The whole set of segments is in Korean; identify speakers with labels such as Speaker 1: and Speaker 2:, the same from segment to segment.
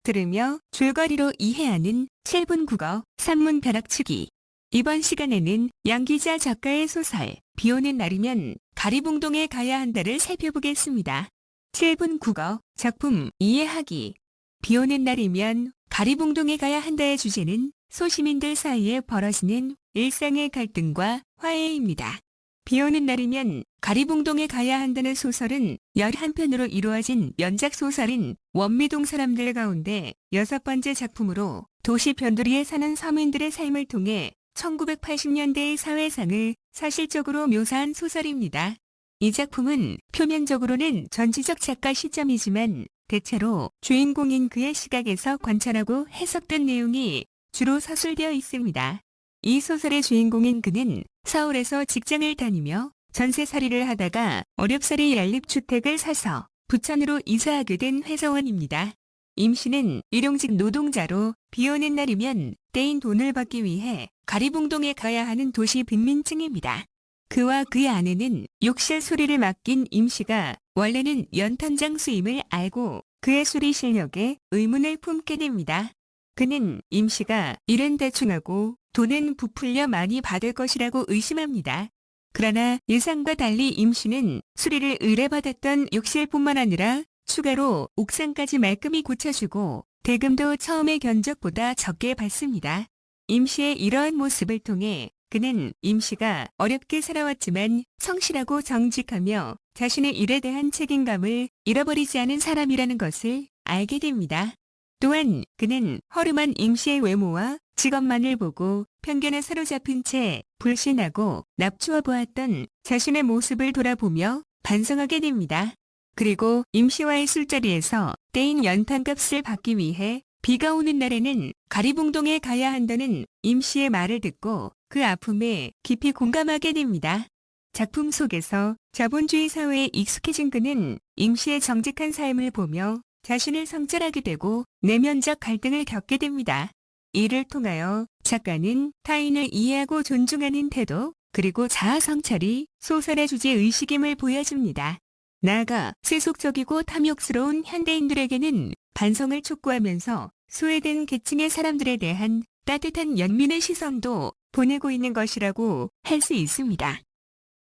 Speaker 1: 들으며 줄거리로 이해하는 7분 국어 산문 벼락치기. 이번 시간에는 양기자 작가의 소설 비오는 날이면 가리봉동에 가야 한다를 살펴보겠습니다. 7분 국어 작품 이해하기. 비오는 날이면 가리봉동에 가야 한다의 주제는 소시민들 사이에 벌어지는 일상의 갈등과 화해입니다. 비오는 날이면 가리봉동에 가야 한다는 소설은 11편으로 이루어진 연작 소설인 원미동 사람들 가운데 6번째 작품으로 도시 변두리에 사는 서민들의 삶을 통해 1980년대의 사회상을 사실적으로 묘사한 소설입니다. 이 작품은 표면적으로는 전지적 작가 시점이지만 대체로 주인공인 그의 시각에서 관찰하고 해석된 내용이 주로 서술되어 있습니다. 이 소설의 주인공인 그는 서울에서 직장을 다니며 전세살이를 하다가 어렵사리 연립주택을 사서 부천으로 이사하게 된 회사원입니다. 임 씨는 일용직 노동자로 비오는 날이면 떼인 돈을 받기 위해 가리봉동에 가야 하는 도시 빈민층입니다. 그와 그의 아내는 욕실 수리를 맡긴 임 씨가 원래는 연탄장수임을 알고 그의 수리 실력에 의문을 품게 됩니다. 그는 임 씨가 일은 대충 하고 돈은 부풀려 많이 받을 것이라고 의심합니다. 그러나 예상과 달리 임 씨는 수리를 의뢰받았던 욕실뿐만 아니라 추가로 옥상까지 말끔히 고쳐주고 대금도 처음의 견적보다 적게 받습니다. 임 씨의 이러한 모습을 통해 그는 임 씨가 어렵게 살아왔지만 성실하고 정직하며 자신의 일에 대한 책임감을 잃어버리지 않은 사람이라는 것을 알게 됩니다. 또한 그는 허름한 임 씨의 외모와 직업만을 보고 편견에 사로잡힌 채 불신하고 납치어 보았던 자신의 모습을 돌아보며 반성하게 됩니다. 그리고 임 씨와의 술자리에서 떼인 연탄값을 받기 위해 비가 오는 날에는 가리봉동에 가야 한다는 임 씨의 말을 듣고 그 아픔에 깊이 공감하게 됩니다. 작품 속에서 자본주의 사회에 익숙해진 그는 임 씨의 정직한 삶을 보며 자신을 성찰하게 되고 내면적 갈등을 겪게 됩니다. 이를 통하여 작가는 타인을 이해하고 존중하는 태도 그리고 자아 성찰이 소설의 주제 의식임을 보여줍니다. 나아가 세속적이고 탐욕스러운 현대인들에게는 반성을 촉구하면서 소외된 계층의 사람들에 대한 따뜻한 연민의 시선도 보내고 있는 것이라고 할 수 있습니다.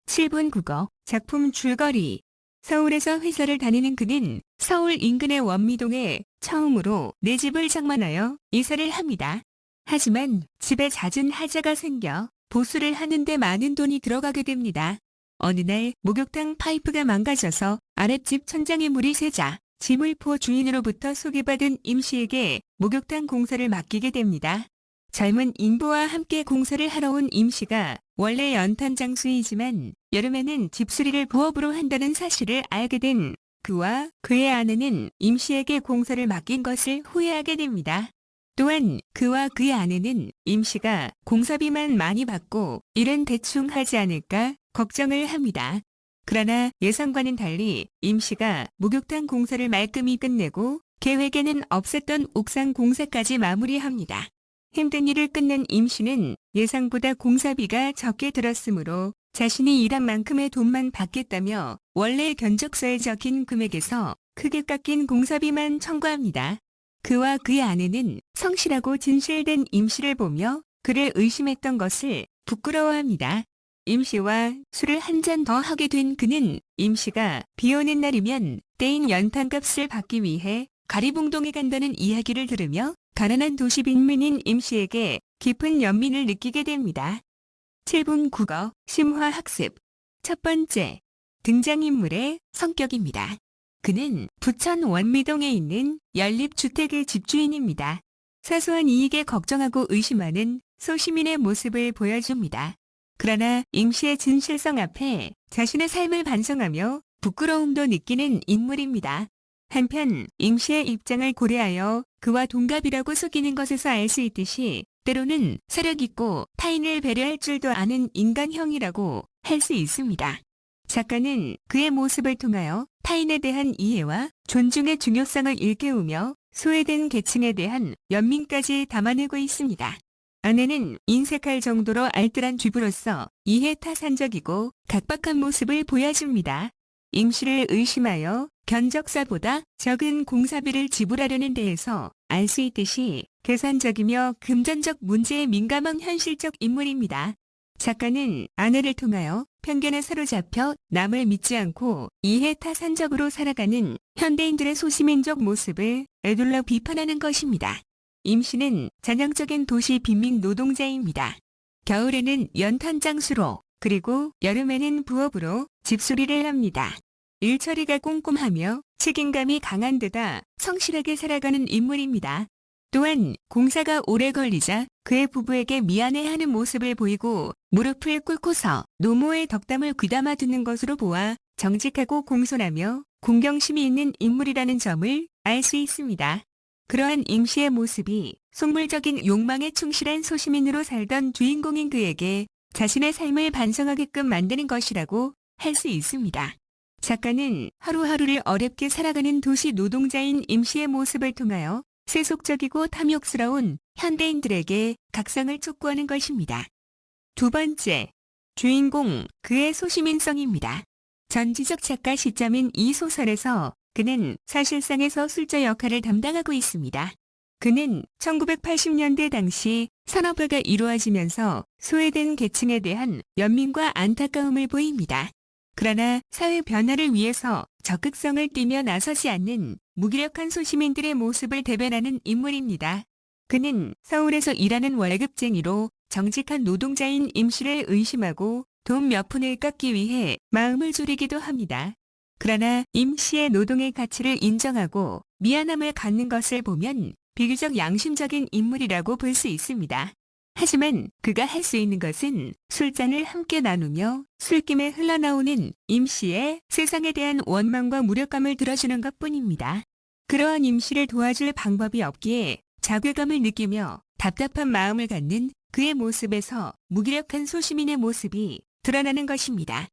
Speaker 1: 7분 국어 작품 줄거리. 서울에서 회사를 다니는 그는 서울 인근의 원미동에 처음으로 내 집을 장만하여 이사를 합니다. 하지만 집에 잦은 하자가 생겨 보수를 하는데 많은 돈이 들어가게 됩니다. 어느 날 목욕탕 파이프가 망가져서 아랫집 천장에 물이 새자 지물포 주인으로부터 소개받은 임 씨에게 목욕탕 공사를 맡기게 됩니다. 젊은 인부와 함께 공사를 하러 온 임 씨가 원래 연탄장수이지만 여름에는 집수리를 부업으로 한다는 사실을 알게 된 그와 그의 아내는 임 씨에게 공사를 맡긴 것을 후회하게 됩니다. 또한 그와 그의 아내는 임 씨가 공사비만 많이 받고 일은 대충 하지 않을까 걱정을 합니다. 그러나 예상과는 달리 임 씨가 목욕탕 공사를 말끔히 끝내고 계획에는 없었던 옥상 공사까지 마무리합니다. 힘든 일을 끝낸 임 씨는 예상보다 공사비가 적게 들었으므로 자신이 일한 만큼의 돈만 받겠다며 원래 견적서에 적힌 금액에서 크게 깎인 공사비만 청구합니다. 그와 그의 아내는 성실하고 진실된 임 씨를 보며 그를 의심했던 것을 부끄러워합니다. 임 씨와 술을 한 잔 더 하게 된 그는 임 씨가 비 오는 날이면 떼인 연탄값을 받기 위해 가리봉동에 간다는 이야기를 들으며 가난한 도시 빈민인 임 씨에게 깊은 연민을 느끼게 됩니다. 7분 국어 심화 학습. 첫 번째, 등장인물의 성격입니다. 그는 부천 원미동에 있는 연립주택의 집주인입니다. 사소한 이익에 걱정하고 의심하는 소시민의 모습을 보여줍니다. 그러나 임 씨의 진실성 앞에 자신의 삶을 반성하며 부끄러움도 느끼는 인물입니다. 한편 임 씨의 입장을 고려하여 그와 동갑이라고 속이는 것에서 알 수 있듯이 때로는 사력있고 타인을 배려할 줄도 아는 인간형이라고 할 수 있습니다. 작가는 그의 모습을 통하여 타인에 대한 이해와 존중의 중요성을 일깨우며 소외된 계층에 대한 연민까지 담아내고 있습니다. 아내는 인색할 정도로 알뜰한 주부로서 이해타산적이고 각박한 모습을 보여줍니다. 임 씨를 의심하여 견적사보다 적은 공사비를 지불하려는 데에서 알 수 있듯이 계산적이며 금전적 문제에 민감한 현실적 인물입니다. 작가는 아내를 통하여 편견에 사로잡혀 남을 믿지 않고 이해타산적으로 살아가는 현대인들의 소시민적 모습을 에둘러 비판하는 것입니다. 임 씨는 전형적인 도시 빈민 노동자입니다. 겨울에는 연탄장수로 그리고 여름에는 부업으로 집수리를 합니다. 일처리가 꼼꼼하며 책임감이 강한 데다 성실하게 살아가는 인물입니다. 또한 공사가 오래 걸리자 그의 부부에게 미안해하는 모습을 보이고 무릎을 꿇고서 노모의 덕담을 귀담아 듣는 것으로 보아 정직하고 공손하며 공경심이 있는 인물이라는 점을 알 수 있습니다. 그러한 임 씨의 모습이 속물적인 욕망에 충실한 소시민으로 살던 주인공인 그에게 자신의 삶을 반성하게끔 만드는 것이라고 할 수 있습니다. 작가는 하루하루를 어렵게 살아가는 도시 노동자인 임 씨의 모습을 통하여 세속적이고 탐욕스러운 현대인들에게 각성을 촉구하는 것입니다. 두 번째, 주인공 그의 소시민성입니다. 전지적 작가 시점인 이 소설에서 그는 사실상의 서술자 역할을 담당하고 있습니다. 그는 1980년대 당시 산업화가 이루어지면서 소외된 계층에 대한 연민과 안타까움을 보입니다. 그러나 사회 변화를 위해서 적극성을 띠며 나서지 않는 무기력한 소시민들의 모습을 대변하는 인물입니다. 그는 서울에서 일하는 월급쟁이로 정직한 노동자인 임 씨를 의심하고 돈 몇 푼을 깎기 위해 마음을 졸이기도 합니다. 그러나 임 씨의 노동의 가치를 인정하고 미안함을 갖는 것을 보면 비교적 양심적인 인물이라고 볼 수 있습니다. 하지만 그가 할 수 있는 것은 술잔을 함께 나누며 술김에 흘러나오는 임 씨의 세상에 대한 원망과 무력감을 들어주는 것뿐입니다. 그러한 임 씨를 도와줄 방법이 없기에 자괴감을 느끼며 답답한 마음을 갖는 그의 모습에서 무기력한 소시민의 모습이 드러나는 것입니다.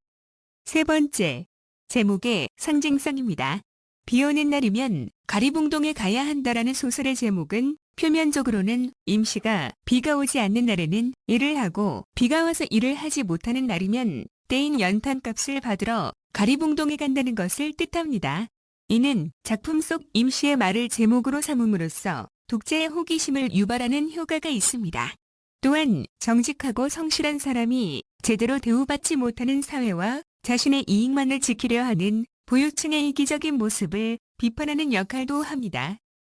Speaker 1: 세 번째, 제목의 상징성입니다. 비 오는 날이면 가리봉동에 가야 한다라는 소설의 제목은 표면적으로는 임 씨가 비가 오지 않는 날에는 일을 하고 비가 와서 일을 하지 못하는 날이면 떼인 연탄값을 받으러 가리봉동에 간다는 것을 뜻합니다. 이는 작품 속 임 씨의 말을 제목으로 삼음으로써 독자의 호기심을 유발하는 효과가 있습니다. 또한 정직하고 성실한 사람이 제대로 대우받지 못하는 사회와 자신의 이익만을 지키려 하는 보유층의 이기적인 모습을 비판하는 역할도 합니다.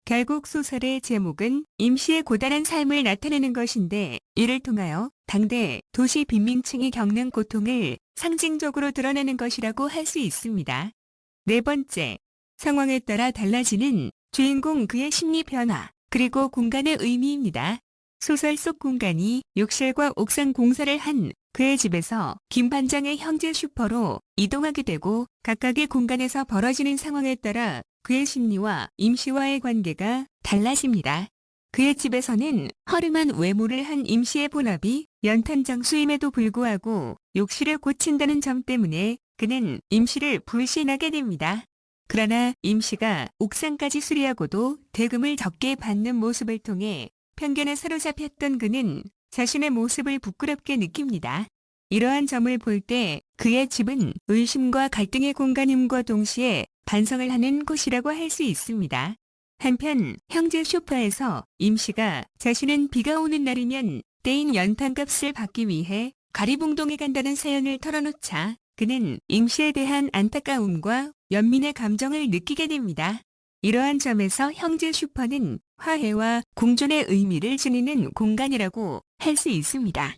Speaker 1: 결국 소설의 제목은 임 씨의 고단한 삶을 나타내는 것인데 이를 통하여 당대 도시 빈민층이 겪는 고통을 상징적으로 드러내는 것이라고 할 수 있습니다. 네 번째, 상황에 따라 달라지는 주인공 그의 심리 변화 그리고 공간의 의미입니다. 소설 속 공간이 욕실과 옥상 공사를 한 그의 집에서 김 반장의 형제 슈퍼로 이동하게 되고 각각의 공간에서 벌어지는 상황에 따라 그의 심리와 임 씨와의 관계가 달라집니다. 그의 집에서는 허름한 외모를 한 임 씨의 본업이 연탄장수임에도 불구하고 욕실을 고친다는 점 때문에 그는 임 씨를 불신하게 됩니다. 그러나 임 씨가 옥상까지 수리하고도 대금을 적게 받는 모습을 통해 편견에 사로잡혔던 그는 자신의 모습을 부끄럽게 느낍니다. 이러한 점을 볼 때 그의 집은 의심과 갈등의 공간임과 동시에 반성을 하는 곳이라고 할 수 있습니다. 한편 형제 쇼파에서 임 씨가 자신은 비가 오는 날이면 떼인 연탄값을 받기 위해 가리봉동에 간다는 사연을 털어놓자 그는 임 씨에 대한 안타까움과 연민의 감정을 느끼게 됩니다. 이러한 점에서 형제 슈퍼는 화해와 공존의 의미를 지니는 공간이라고 할 수 있습니다.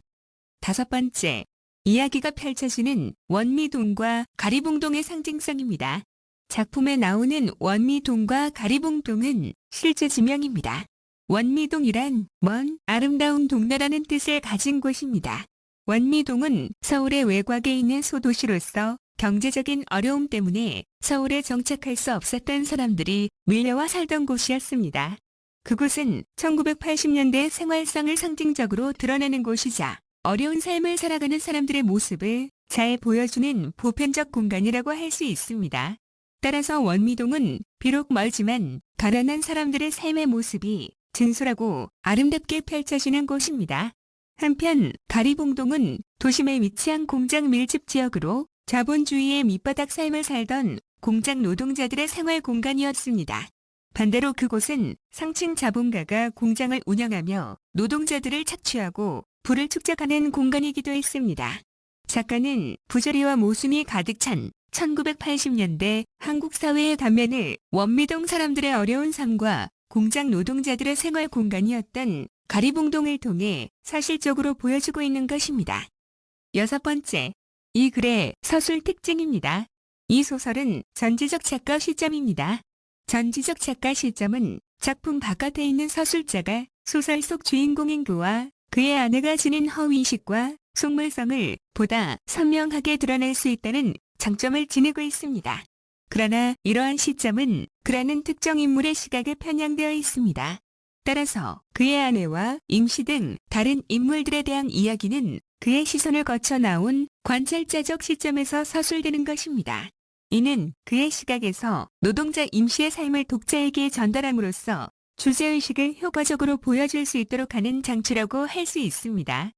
Speaker 1: 다섯 번째, 이야기가 펼쳐지는 원미동과 가리봉동의 상징성입니다. 작품에 나오는 원미동과 가리봉동은 실제 지명입니다. 원미동이란 먼 아름다운 동네라는 뜻을 가진 곳입니다. 원미동은 서울의 외곽에 있는 소도시로서 경제적인 어려움 때문에 서울에 정착할 수 없었던 사람들이 밀려와 살던 곳이었습니다. 그곳은 1980년대 생활상을 상징적으로 드러내는 곳이자 어려운 삶을 살아가는 사람들의 모습을 잘 보여주는 보편적 공간이라고 할 수 있습니다. 따라서 원미동은 비록 멀지만 가난한 사람들의 삶의 모습이 진솔하고 아름답게 펼쳐지는 곳입니다. 한편 가리봉동은 도심에 위치한 공장 밀집 지역으로 자본주의의 밑바닥 삶을 살던 공장 노동자들의 생활 공간이었습니다. 반대로 그곳은 상층 자본가가 공장을 운영하며 노동자들을 착취하고 부를 축적하는 공간이기도 했습니다. 작가는 부조리와 모순이 가득 찬 1980년대 한국 사회의 단면을 원미동 사람들의 어려운 삶과 공장 노동자들의 생활 공간이었던 가리봉동을 통해 사실적으로 보여주고 있는 것입니다. 6번째, 이 글의 서술 특징입니다. 이 소설은 전지적 작가 시점입니다. 전지적 작가 시점은 작품 바깥에 있는 서술자가 소설 속 주인공인 그와 그의 아내가 지닌 허위의식과 속물성을 보다 선명하게 드러낼 수 있다는 장점을 지니고 있습니다. 그러나 이러한 시점은 그라는 특정 인물의 시각에 편향되어 있습니다. 따라서 그의 아내와 임씨 등 다른 인물들에 대한 이야기는 그의 시선을 거쳐 나온 관찰자적 시점에서 서술되는 것입니다. 이는 그의 시각에서 노동자 임씨의 삶을 독자에게 전달함으로써 주제의식을 효과적으로 보여줄 수 있도록 하는 장치라고 할 수 있습니다.